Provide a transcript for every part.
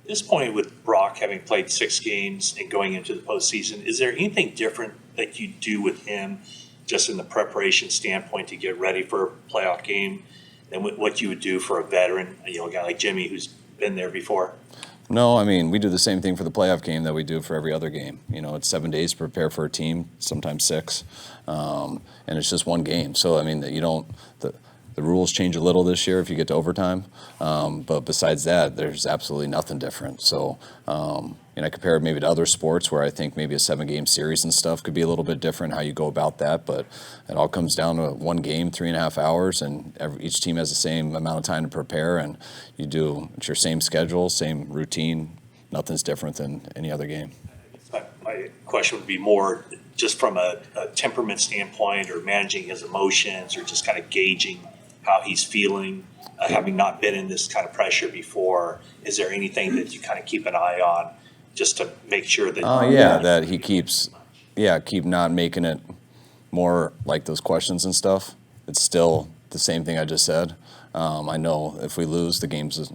At this point, with Brock having played 6 games and going into the postseason, is there anything different that you do with him just in the preparation standpoint to get ready for a playoff game than what you would do for a veteran, a guy like Jimmy who's been there before? No, I mean, we do the same thing for the playoff game that we do for every other game. It's 7 days to prepare for a team, sometimes 6, and it's just one game. So, I mean, the rules change a little this year if you get to overtime, but besides that, there's absolutely nothing different. So, I compare it maybe to other sports where I think maybe a 7-game series and stuff could be a little bit different how you go about that, but it all comes down to one game, 3.5 hours, and each team has the same amount of time to prepare, and it's your same schedule, same routine. Nothing's different than any other game. My question would be more just from a temperament standpoint, or managing his emotions, or just kind of gauging how he's feeling, having not been in this kind of pressure before. Is there anything that you kind of keep an eye on just to make sure that that he keep not making it more like those questions and stuff. It's still the same thing I just said. I know if we lose,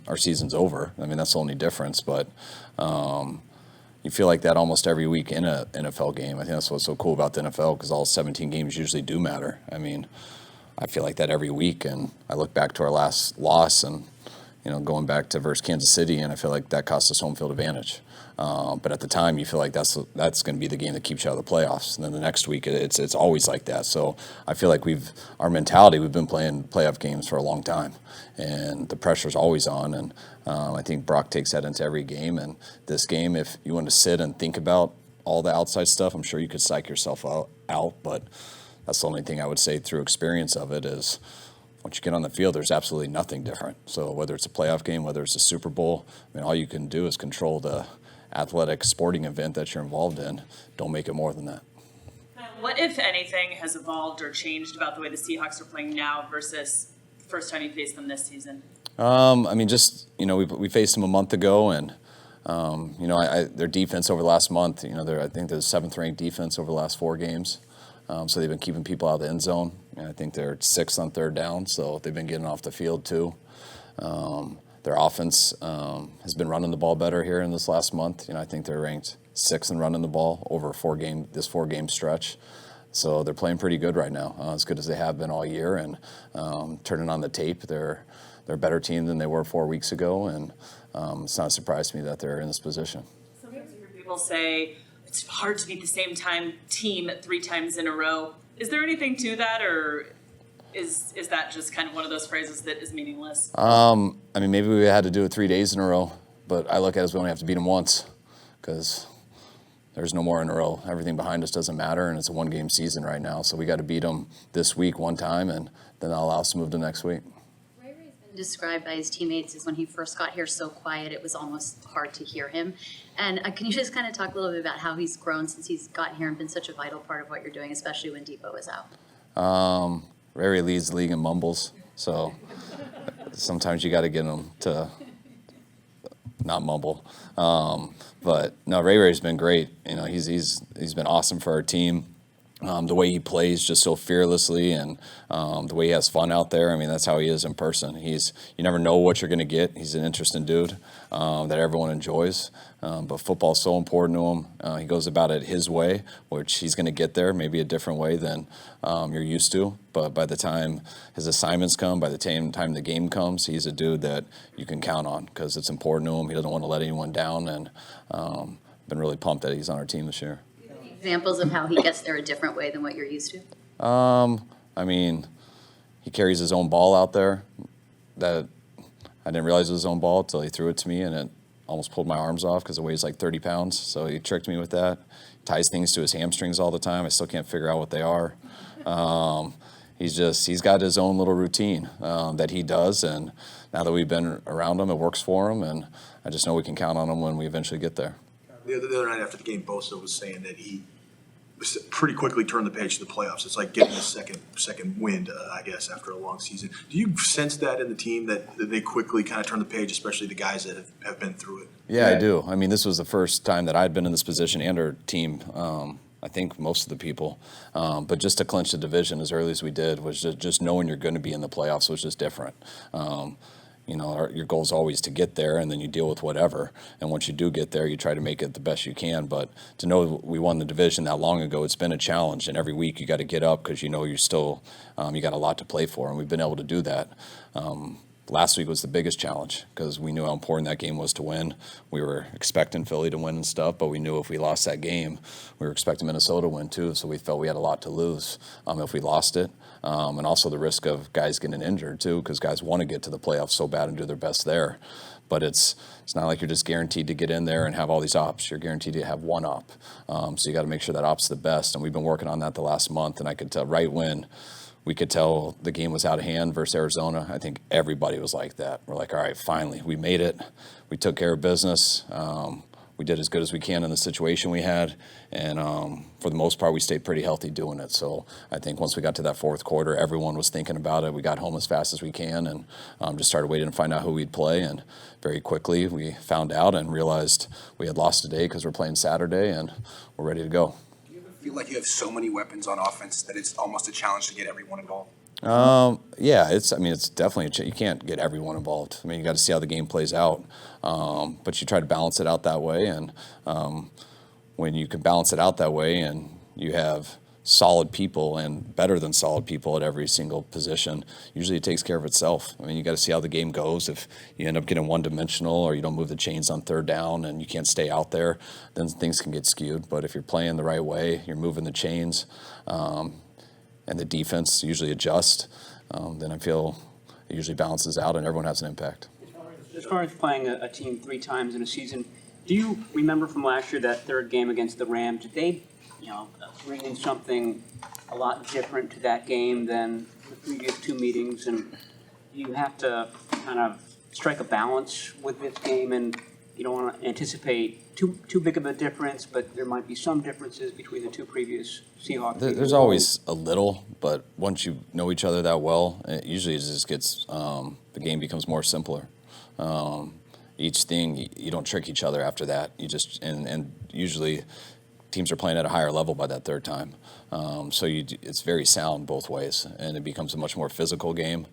our season's over. I mean, that's the only difference, but you feel like that almost every week in an NFL game. I think that's what's so cool about the NFL, because all 17 games usually do matter. I mean, I feel like that every week, and I look back to our last loss and, going back to versus Kansas City, and I feel like that cost us home field advantage. But at the time, you feel like that's going to be the game that keeps you out of the playoffs. And then the next week, it's always like that. So I feel like we've been playing playoff games for a long time, and the pressure's always on. And I think Brock takes that into every game. And this game, if you want to sit and think about all the outside stuff, I'm sure you could psych yourself out. But that's the only thing I would say through experience of it is, once you get on the field, there's absolutely nothing different. So whether it's a playoff game, whether it's a Super Bowl, I mean, all you can do is control the athletic sporting event that you're involved in. Don't make it more than that. What, if anything, has evolved or changed about the way the Seahawks are playing now versus the first time you faced them this season? I mean, we faced them a month ago, and their defense over the last month, I think they're the 7th-ranked defense over the last 4 games. So they've been keeping people out of the end zone, and I think they're 6th on 3rd down, so they've been getting off the field too. Their offense has been running the ball better here in this last month. I think they're ranked 6th in running the ball over this 4-game stretch. So they're playing pretty good right now, as good as they have been all year. And turning on the tape, they're a better team than they were 4 weeks ago, and it's not a surprise to me that they're in this position. Sometimes you hear people say it's hard to beat the same team 3 times in a row. Is there anything to that, or is that just kind of one of those phrases that is meaningless? I mean, maybe we had to do it 3 days in a row, but I look at it as we only have to beat them once, because there's no more in a row. Everything behind us doesn't matter, and it's a 1-game season right now. So we got to beat them this week one time, and then that'll allow us to move to next week. Ray Ray's been described by his teammates as when he first got here so quiet, it was almost hard to hear him. And can you just kind of talk a little bit about how he's grown since he's gotten here and been such a vital part of what you're doing, especially when Depot is out? Ray Ray leads the league in mumbles, so sometimes you got to get him to not mumble. But no, Ray Ray's been great. He's been awesome for our team. The way he plays just so fearlessly, and the way he has fun out there. I mean, that's how he is in person. You never know what you're going to get. He's an interesting dude that everyone enjoys. But football's so important to him. He goes about it his way, which he's going to get there, maybe a different way than you're used to. But by the time his assignments come, by the time the game comes, he's a dude that you can count on, because it's important to him. He doesn't want to let anyone down, and been really pumped that he's on our team this year. Examples of how he gets there a different way than what you're used to? I mean, he carries his own ball out there. That I didn't realize it was his own ball until he threw it to me, and it almost pulled my arms off because it weighs like 30 pounds. So he tricked me with that. Ties things to his hamstrings all the time. I still can't figure out what they are. He's got his own little routine that he does, and now that we've been around him, it works for him, and I just know we can count on him when we eventually get there. The other night after the game, Bosa was saying that he pretty quickly turned the page to the playoffs. It's like getting a second wind, I guess, after a long season. Do you sense that in the team, that they quickly kind of turn the page, especially the guys that have been through it? Yeah, I do. I mean, this was the first time that I'd been in this position, and our team, I think most of the people. But just to clinch the division as early as we did was just knowing you're going to be in the playoffs was just different. your goal is always to get there, and then you deal with whatever. And once you do get there, you try to make it the best you can. But to know we won the division that long ago, it's been a challenge. And every week you got to get up because you're still you got a lot to play for, and we've been able to do that. Last week was the biggest challenge because we knew how important that game was to win. We were expecting Philly to win and stuff, but we knew if we lost that game, we were expecting Minnesota to win too. So we felt we had a lot to lose if we lost it. And also the risk of guys getting injured too, because guys want to get to the playoffs so bad and do their best there. But it's not like you're just guaranteed to get in there and have all these ops. You're guaranteed to have one op. So you got to make sure that op's the best. And we've been working on that the last month. And I could tell right when we could tell the game was out of hand versus Arizona, I think everybody was like that. We're like, all right, finally, we made it. We took care of business. We did as good as we can in the situation we had. And for the most part, we stayed pretty healthy doing it. So I think once we got to that fourth quarter, everyone was thinking about it. We got home as fast as we can and just started waiting to find out who we'd play. And very quickly, we found out and realized we had lost today because we're playing Saturday, and we're ready to go. Feel like you have so many weapons on offense that it's almost a challenge to get everyone involved? Yeah, it's definitely, you can't get everyone involved. I mean, you got to see how the game plays out. But you try to balance it out that way. And when you can balance it out that way and you have solid people and better than solid people at every single position, usually it takes care of itself. I mean, you got to see how the game goes. If you end up getting one-dimensional or you don't move the chains on third down and you can't stay out there, then things can get skewed. But if you're playing the right way, you're moving the chains, and the defense usually adjusts, then I feel it usually balances out and everyone has an impact. As far as playing a team 3 times in a season, do you remember from last year that third game against the Rams, did they bring in something a lot different to that game than the previous 2 meetings? And you have to kind of strike a balance with this game, and you don't want to anticipate too big of a difference, but there might be some differences between the 2 previous Seahawks. There's always a little, but once you know each other that well, it usually just gets, the game becomes more simpler. Each thing, you don't trick each other after that. You just, and usually teams are playing at a higher level by that third time. So it's very sound both ways, and it becomes a much more physical game.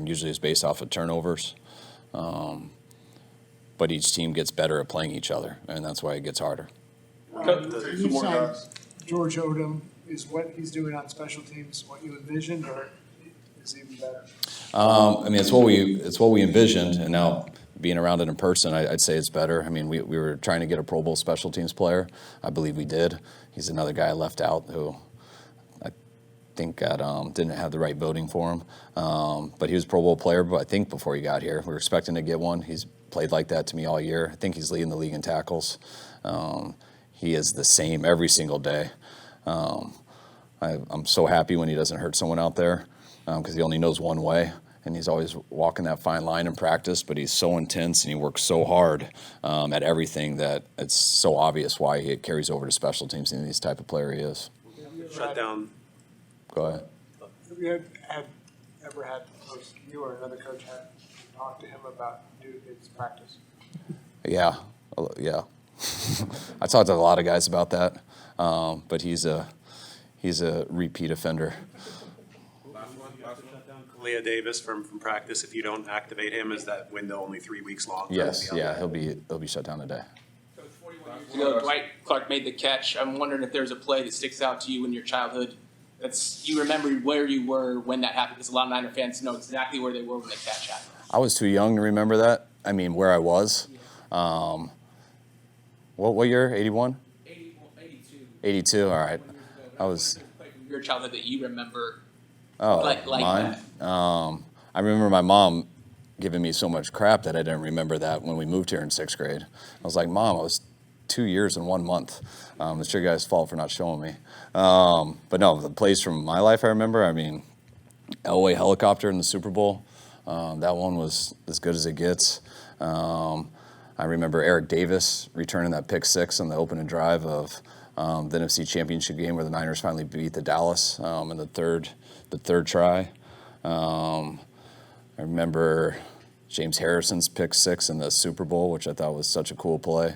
Usually it's based off of turnovers. But each team gets better at playing each other, and that's why it gets harder. You signed George Odom. Is what he's doing on special teams what you envisioned, or is it even better? I mean, it's what we envisioned, and now being around it in person, I'd say it's better. I mean, we were trying to get a Pro Bowl special teams player. I believe we did. He's another guy I left out who I think didn't have the right voting for him. But he was a Pro Bowl player, but I think before he got here. We were expecting to get one. He's played like that to me all year. I think he's leading the league in tackles. He is the same every single day. I'm so happy when he doesn't hurt someone out there because he only knows one way. And he's always walking that fine line in practice, but he's so intense and he works so hard at everything that it's so obvious why he carries over to special teams and he's the type of player he is. Shut down. Go ahead. Have you ever had you or another coach had talk to him about his practice? Yeah. I talked to a lot of guys about that, but he's a repeat offender. Leah Davis from practice. If you don't activate him, is that window only 3 weeks long? Yes, yeah, he'll be shut down today. Dwight Clark made the catch. I'm wondering if there's a play that sticks out to you in your childhood. You remember where you were when that happened, because a lot of Niner fans know exactly where they were when the catch happened. I was too young to remember that. I mean, where I was. What year? 81? 82. 82. All right. I was. Your childhood that you remember. Oh, like mine? that. I remember my mom giving me so much crap that I didn't remember that when we moved here in 6th grade. I was like, Mom, I was 2 years and 1 month. It's your guys' fault for not showing me. But no, the plays from my life I remember, I mean, Elway helicopter in the Super Bowl. That one was as good as it gets. I remember Eric Davis returning that pick 6 on the opening drive of the NFC Championship game where the Niners finally beat the Dallas in the third try. I remember James Harrison's pick 6 in the Super Bowl, which I thought was such a cool play.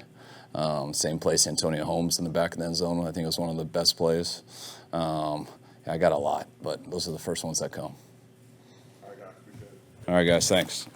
Same play, Antonio Holmes in the back of the end zone. I think it was one of the best plays. I got a lot, but those are the first ones that come. All right, guys, thanks.